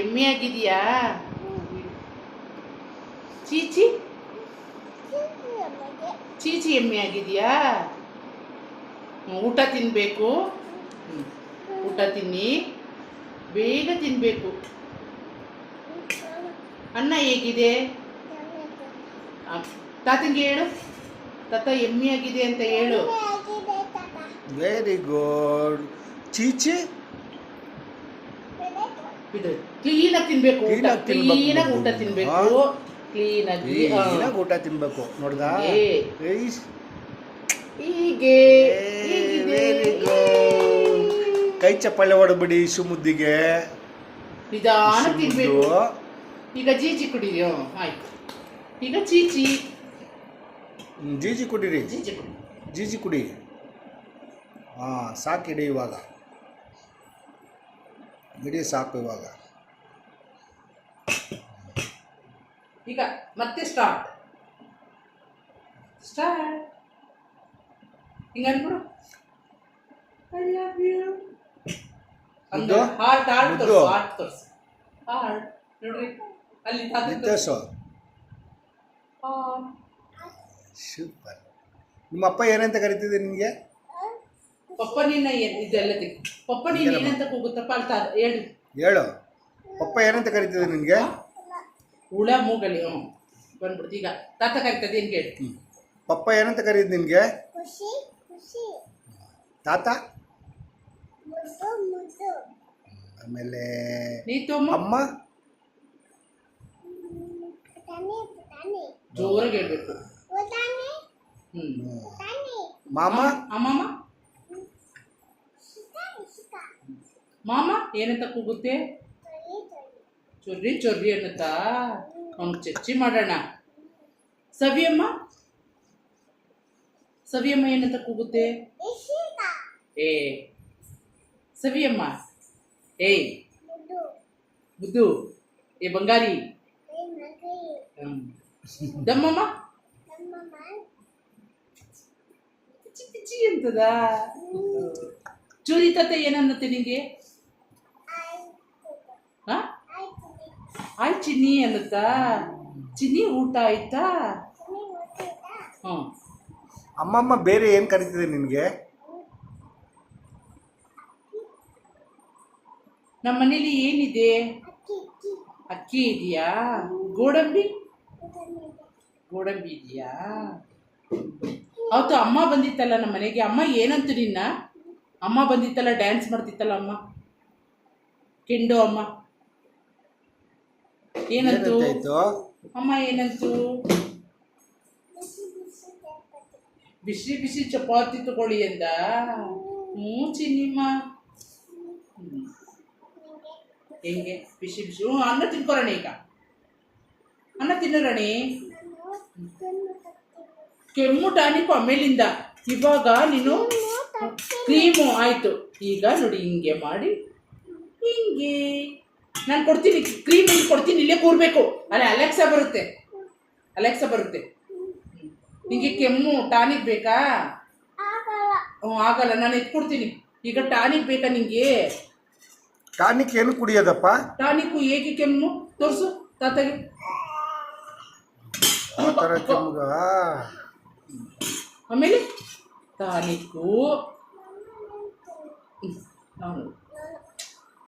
ಎಮ್ಮೆ ಆಗಿದೆಯಾ? ಚೀಚಿ ಚೀಚಿ ಎಮ್ಮೆ ಆಗಿದೆಯಾ? ಊಟ ತಿನ್ನಬೇಕು. ಊಟ ತಿನ್ನಿ, ಬೇಗ ತಿನ್ನಬೇಕು. ಅನ್ನ ಹೇಗಿದೆ? ತಾತಂಗೆ ಹೇಳು, ತಾತ ಎಮ್ಮೆ ಆಗಿದೆ ಅಂತ ಹೇಳು. Very good. ಚೀಚಿ ಕ್ಲೀನಾಗಿ ತಿನ್ಬೇಕು. ಕ್ಲೀನಾಗಿ ಊಟ ತಿನ್ಬೇಕು. ಕ್ಲೀನಾಗಿ ಊಟ ತಿನ್ಬೇಕು. ನೋಡ್ದ? ಹೀಗೆ ವೆರಿ ಗುಡ್. ಕೈ ಚಪ್ಪಾಳೆ ಹೊಡಬಿಡಿ ಸುಮುದ್ದಿಗೆ. ನಿಧಾನ ತಿನ್ಬೇಕು. ಈಗ ಜೀಜಿ ಕುಡಿಯೋ. ಆಯ್ತು, ಈಗ ಚೀಚಿ ಜೀಜಿ ಕುಡಿರಿ. ಜೀಜಿ ಕುಡಿ. ಜೀಜಿ ಕುಡಿ. ಸಾಕಿಡಿ ಇವಾಗ. ಇಡೀ ಸಾಕು ಇವಾಗ. ಈಗ ಮತ್ತೆ ಸ್ಟಾರ್ಟ್. ಹಿಂಗ ಅನ್ಬಿಡು. I love you. ಹಾರ್ಟ್ ತೋರ್ಸು. ಹಾರ್ಟ್ ನೋಡ್ರಿ ಅಲ್ಲಿ ತೋರ್ಸು. ಸೂಪರ್. ನಿಮ್ಮ ಅಪ್ಪ ಏನಂತ ಕರಿತಿದ್ದೆ ನಿಮಗೆ? ಪಪ್ಪ ನಿನ್ನ ಇದೆಲ್ಲ ಪಪ್ಪ ನೀನು ಏನಂತ ಕೂಗುತ್ತಪ್ಪ ಅಂತ ಹೇಳು. ಪಪ್ಪ ಏನಂತ ಕರಿತಿದ್ದೆ ನಿನಗೆ? ಹುಳ ಮೂಗಲಿ. ಬಂದ್ಬಿಡ್ತು. ಈಗ ತಾತ ಕರಿತದೆ ಏನು ಕೇಳಿ. ಪಪ್ಪ ಏನಂತ ಕರೀದ್ ನಿನಗೆ? ತಾತ. ಆಮೇಲೆ ಅಮ್ಮ ಜೋರಾಗಿ ಹೇಳ್ಬೇಕು. ಮಾಮ. ಮಾಮ ಏನಂತ ಕೂಗುತ್ತೆ? ಚೊರ್ರಿ ಚೊರ್ರಿ ಅನ್ನತ್ತಾ. ಅವ್ನು ಚಚ್ಚಿ ಮಾಡೋಣ. ಸವಿಯಮ್ಮ ಏನಂತ ಕೂಗುತ್ತೆ? ಏ ಸವಿಯಮ್ಮ. ಏಯ್ ಬುದ್ದು. ಏ ಬಂಗಾರಿ. ದಮ್ಮಮ್ಮ ಪಿಚ್ಚಿ ಪಿಚ್ಚಿ ಅಂತದ. ಚೂರಿ ತಾತ ಏನನ್ನತ್ತೆ ನಿಂಗೆ? ಆಯ್ ಚಿನ್ನಿ ಅನ್ನತ್ತಾ. ಚಿನ್ನಿ ಊಟ ಆಯ್ತಾ? ಅಮ್ಮಮ್ಮ ಬೇರೆ ಏನು ಕರಿತಿದೆ ನಿನಗೆ? ನಮ್ಮ ಮನೇಲಿ ಏನಿದೆ? ಅಕ್ಕಿ ಇದೆಯಾ? ಗೋಡಂಬಿ ಇದೆಯಾ? ಅವತ್ತು ಅಮ್ಮ ಬಂದಿತ್ತಲ್ಲ ನಮ್ಮ ಮನೆಗೆ. ಅಮ್ಮ ಏನಂತು ನಿನ್ನ? ಅಮ್ಮ ಬಂದಿತ್ತಲ್ಲ, ಡ್ಯಾನ್ಸ್ ಮಾಡ್ತಿತ್ತಲ್ಲ ಅಮ್ಮ. ಕೆಂಡು ಅಮ್ಮ ಏನಂತು? ಅಮ್ಮ ಏನಂತು? ಬಿಸಿ ಬಿಸಿ ಚಪಾತಿ ತಗೊಳ್ಳಿ ಅಂದ. ಚಿನ್ನಿಮ್ಮ. ಹೆಂಗೆ ಬಿಸಿ ಬಿಸಿ? ಅನ್ನ ತಿನ್ಕೊರೋಣ. ಈಗ ಅನ್ನ ತಿನ್ನೋರಣಿ. ಕೆಮ್ಮು ಟಾನಿಕ್ ಆಮೇಲಿಂದ. ಇವಾಗ ನೀನು ಕ್ರೀಮು ಆಯ್ತು. ಈಗ ನೋಡಿ ಹಿಂಗೆ ಮಾಡಿ, ಹಿಂಗೆ ನಾನು ಕೊಡ್ತೀನಿ. ಕ್ರೀಮ್ ಹಿಂಗೆ ಕೊಡ್ತೀನಿ. ಇಲ್ಲೇ ಕೂರ್ಬೇಕು. ಅಲ್ಲೇ ಅಲೆಕ್ಸಾ ಬರುತ್ತೆ. ನಿಂಗೆ ಕೆಮ್ಮು ಟಾನಿಕ್ ಬೇಕಾ? ಆಗಲ್ಲ, ನಾನು ಎತ್ಕೊಡ್ತೀನಿ. ಈಗ ಟಾನಿಕ್ ಬೇಕಾ ನಿಂಗೆ? ಟಾನಿಕ್ ಏನು ಕುಡಿಯೋದಪ್ಪ? ಟಾನಿಕ್ ಹೇಗೆ ಕೆಮ್ಮು ತೋರಿಸು ತಾತಗೆ. ಆಮೇಲೆ ಟಾನಿಕ್ಕು.